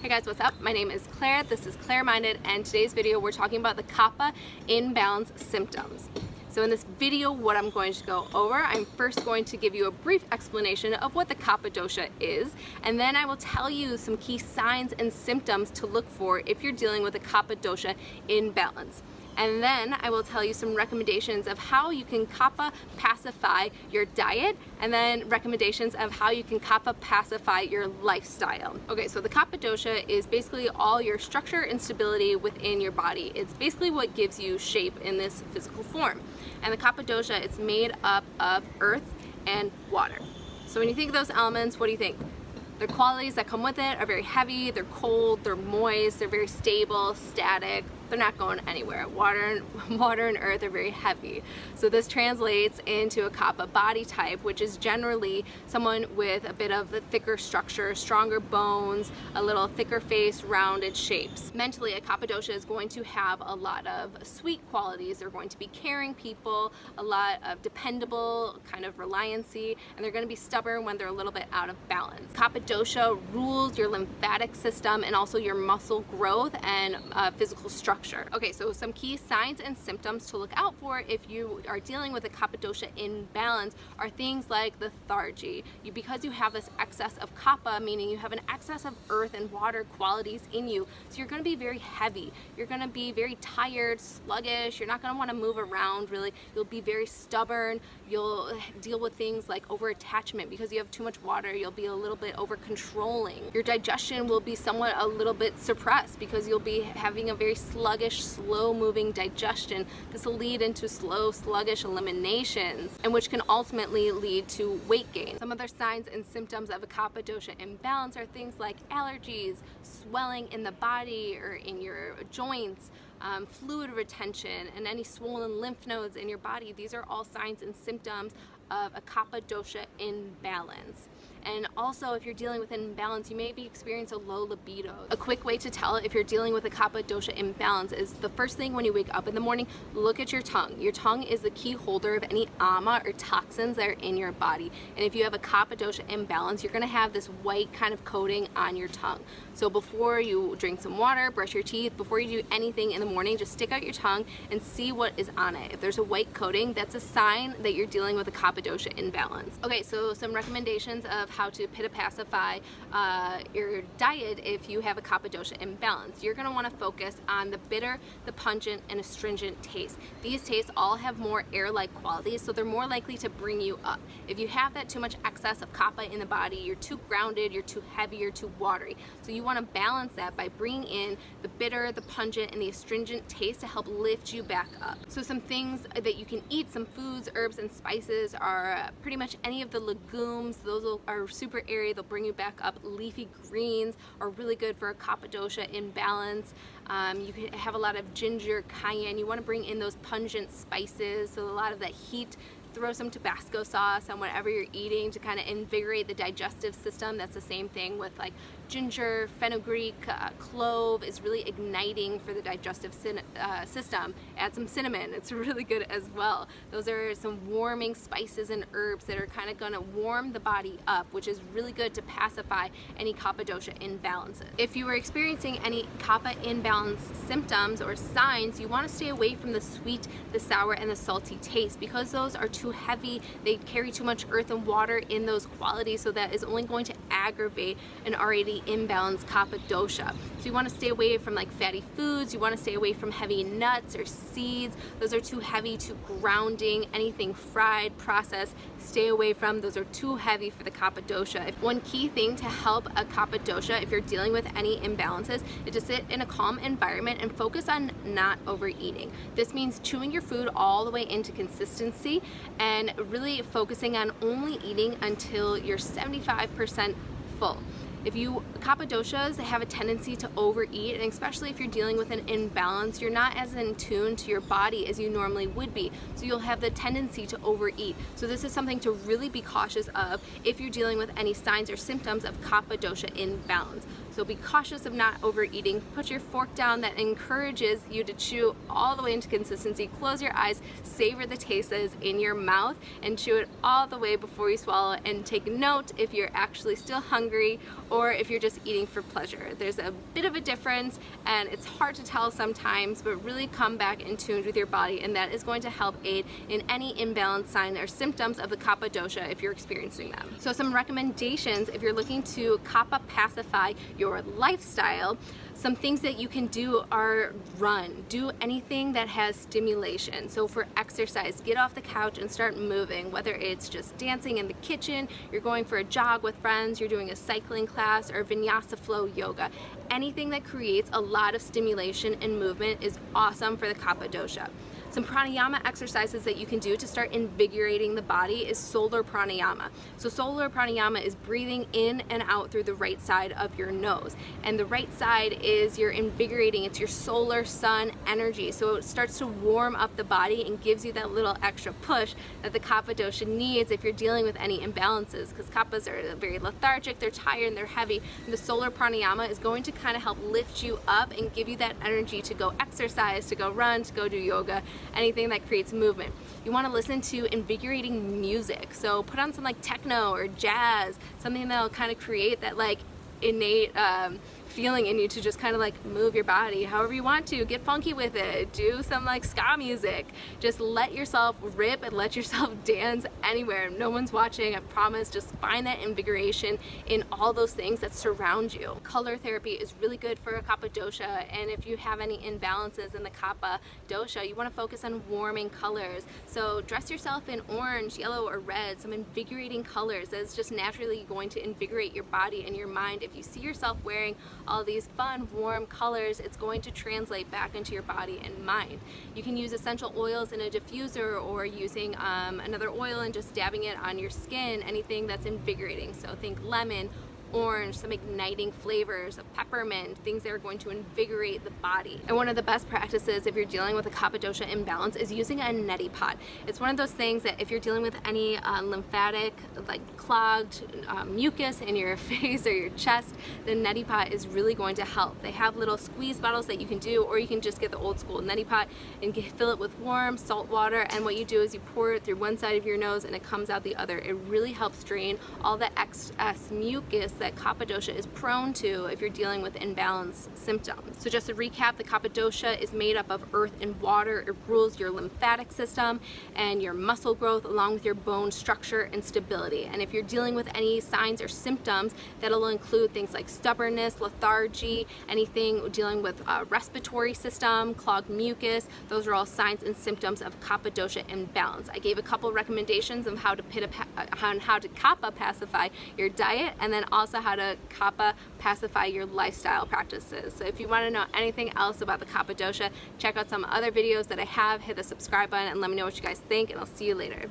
Hey guys, what's up? My name is Claire, this is Claire Minded, and today's video we're talking about the Kapha imbalance symptoms. So in this video, what I'm going to go over, I'm first going to give you a brief explanation of what the Kapha dosha is, and then I will tell you some key signs and symptoms to look for if you're dealing with a Kapha dosha imbalance. And then I will tell you some recommendations of how you can Kapha-pacify your diet, and then recommendations of how you can Kapha-pacify your lifestyle. Okay, so the Kapha dosha is basically all your structure and stability within your body. It's basically what gives you shape in this physical form. And the Kapha dosha, it's made up of earth and water. So when you think of those elements, what do you think? Their qualities that come with it are very heavy, they're cold, they're moist, they're very stable, static. They're not going anywhere. Water and earth are very heavy. So this translates into a Kapha body type, which is generally someone with a bit of a thicker structure, stronger bones, a little thicker face, rounded shapes. Mentally, a Kapha dosha is going to have a lot of sweet qualities. They're going to be caring people, a lot of dependable kind of reliancy, and they're going to be stubborn when they're a little bit out of balance. Kapha dosha rules your lymphatic system and also your muscle growth and physical structure. Okay, so some key signs and symptoms to look out for if you are dealing with a Kapha dosha imbalance are things like lethargy. Because you have this excess of Kapha, meaning you have an excess of earth and water qualities in you, so you're going to be very heavy. You're going to be very tired, sluggish. You're not going to want to move around really. You'll be very stubborn. You'll deal with things like over-attachment. Because you have too much water, you'll be a little bit over-controlling. Your digestion will be somewhat a little bit suppressed because you'll be having a very sluggish, slow-moving digestion. This will lead into slow, sluggish eliminations, and which can ultimately lead to weight gain. Some other signs and symptoms of a Kapha dosha imbalance are things like allergies, swelling in the body or in your joints, fluid retention, and any swollen lymph nodes in your body. These are all signs and symptoms of a Kapha dosha imbalance. And also, if you're dealing with an imbalance, you may be experiencing a low libido. A quick way to tell if you're dealing with a Kapha dosha imbalance is the first thing when you wake up in the morning, look at your tongue. Your tongue is the key holder of any ama or toxins that are in your body. And if you have a Kapha dosha imbalance, you're going to have this white kind of coating on your tongue. So before you drink some water, brush your teeth, before you do anything in the morning, just stick out your tongue and see what is on it. If there's a white coating, that's a sign that you're dealing with a Kapha dosha imbalance. Okay, so some recommendations of how to pacify your diet if you have a Kapha dosha imbalance. You're going to want to focus on the bitter, the pungent, and astringent taste. These tastes all have more air-like qualities, so they're more likely to bring you up. If you have that too much excess of Kapha in the body, you're too grounded, you're too heavy, you're too watery. So you want to balance that by bringing in the bitter, the pungent, and the astringent taste to help lift you back up. So some things that you can eat, some foods, herbs, and spices are pretty much any of the legumes. Those are super airy, they'll bring you back up. Leafy greens are really good for a Kapha dosha imbalance. You can have a lot of ginger, cayenne. You want to bring in those pungent spices, so a lot of that heat. Throw some Tabasco sauce on whatever you're eating to kind of invigorate the digestive system. That's the same thing with like ginger, fenugreek, clove is really igniting for the digestive system. Add some cinnamon, it's really good as well. Those are some warming spices and herbs that are kind of going to warm the body up, which is really good to pacify any Kapha dosha imbalances. If you are experiencing any Kapha imbalance symptoms or signs, you want to stay away from the sweet, the sour, and the salty taste, because those are too heavy. They carry too much earth and water in those qualities, so that is only going to aggravate an already imbalanced Kapha dosha. So you want to stay away from like fatty foods. You want to stay away from heavy nuts or seeds. Those are too heavy, too grounding. Anything fried, processed, stay away from. Those are too heavy for the Kapha dosha. One key thing to help a Kapha dosha, if you're dealing with any imbalances, is to sit in a calm environment and focus on not overeating. This means chewing your food all the way into consistency and really focusing on only eating until you're 75% full. Kapha doshas have a tendency to overeat, and especially if you're dealing with an imbalance, you're not as in tune to your body as you normally would be. So you'll have the tendency to overeat. So this is something to really be cautious of if you're dealing with any signs or symptoms of Kapha dosha imbalance. So So be cautious of not overeating. Put your fork down. That encourages you to chew all the way into consistency. Close your eyes, savor the tastes in your mouth, and chew it all the way before you swallow, and take note if you're actually still hungry or if you're just eating for pleasure. There's a bit of a difference, and it's hard to tell sometimes, but really come back in tune with your body, and that is going to help aid in any imbalance sign or symptoms of the Kapha dosha if you're experiencing them. So some recommendations if you're looking to Kapha pacify your lifestyle. Some things that you can do are run. Do anything that has stimulation. So for exercise, get off the couch and start moving, whether it's just dancing in the kitchen, you're going for a jog with friends, you're doing a cycling class, or vinyasa flow yoga. Anything that creates a lot of stimulation and movement is awesome for the Kapha dosha. Some pranayama exercises that you can do to start invigorating the body is solar pranayama. So solar pranayama is breathing in and out through the right side of your nose. And the right side is your invigorating, it's your solar sun energy. So it starts to warm up the body and gives you that little extra push that the Kapha dosha needs if you're dealing with any imbalances, because Kaphas are very lethargic, they're tired, and they're heavy. And the solar pranayama is going to kind of help lift you up and give you that energy to go exercise, to go run, to go do yoga, anything that creates movement. You want to listen to invigorating music, so put on some like techno or jazz, something that'll kind of create that like innate feeling in you to just kind of like move your body however you want to. Get funky with it. Do some like ska music. Just let yourself rip and let yourself dance anywhere. No one's watching, I promise. Just find that invigoration in all those things that surround you. Color therapy is really good for a Kapha dosha, and if you have any imbalances in the Kapha dosha, you want to focus on warming colors. So dress yourself in orange, yellow, or red, some invigorating colors. That's just naturally going to invigorate your body and your mind. If you see yourself wearing all these fun, warm colors, it's going to translate back into your body and mind. You can use essential oils in a diffuser, or using another oil and just dabbing it on your skin, anything that's invigorating. So think lemon, orange, some igniting flavors of peppermint, things that are going to invigorate the body. And one of the best practices if you're dealing with a Kapha dosha imbalance is using a neti pot. It's one of those things that if you're dealing with any lymphatic, like clogged mucus in your face or your chest, the neti pot is really going to help. They have little squeeze bottles that you can do, or you can just get the old school neti pot and fill it with warm salt water, and what you do is you pour it through one side of your nose and it comes out the other. It really helps drain all the excess mucus that Kapha dosha is prone to if you're dealing with imbalance symptoms. So just to recap, the Kapha dosha is made up of earth and water. It rules your lymphatic system and your muscle growth, along with your bone structure and stability. And if you're dealing with any signs or symptoms, that'll include things like stubbornness, lethargy, anything dealing with respiratory system, clogged mucus. Those are all signs and symptoms of Kapha dosha imbalance. I gave a couple recommendations of how to Kapha pacify your diet, and then also how to Kapha pacify your lifestyle practices. So if you want to know anything else about the Kapha dosha, check out some other videos that I have. Hit the subscribe button and let me know what you guys think, and I'll see you later.